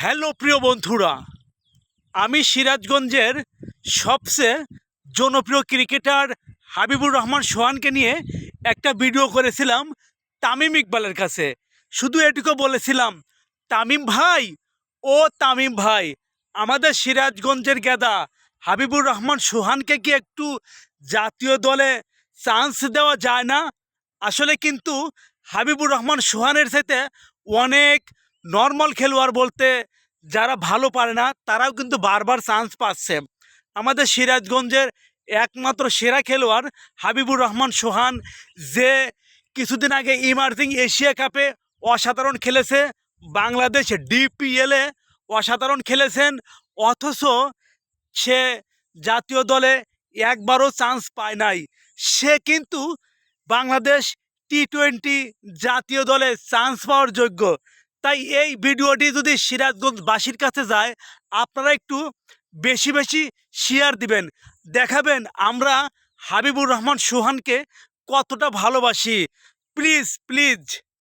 Hello প্রিয় বন্ধুরা, আমি সিরাজগঞ্জের সবচেয়ে জনপ্রিয় ক্রিকেটার হাবিবুর রহমান সোহানকে নিয়ে একটা ভিডিও করেছিলাম তামিম ইকবালের কাছে। শুধু এটুকু বলেছিলাম, তামিম ভাই, ও তামিম ভাই, আমাদের সিরাজগঞ্জের গেদা হাবিবুর রহমান সোহানকে কি একটু জাতীয় দলে চান্স দেওয়া যায় না? আসলে কিন্তু হাবিবুর রহমান সোহানের সাথে অনেক নর্মাল খেলোয়াড় বলতে যারা ভালো পারে না তারাও কিন্তু বারবার চান্স পাচ্ছে। আমাদের সিরাজগঞ্জের একমাত্র সেরা খেলোয়াড় হাবিবুর রহমান সোহান, যে কিছুদিন আগে ইমার্জিং এশিয়া কাপে অসাধারণ খেলেছে, বাংলাদেশ ডিপিএলে অসাধারণ খেলেছেন, অথচ সে জাতীয় দলে একবারও চান্স পায় নাই। সে কিন্তু বাংলাদেশ টি-20 জাতীয় দলে চান্স পাওয়ার যোগ্য। তাই এই ভিডিওটি যদি সিরাজগঞ্জবাসীর কাছে যায়, আপনারা একটু বেশি বেশি শেয়ার দিবেন, দেখাবেন আমরা হাবিবুর রহমান সোহানকে কতটা ভালোবাসি। Please please.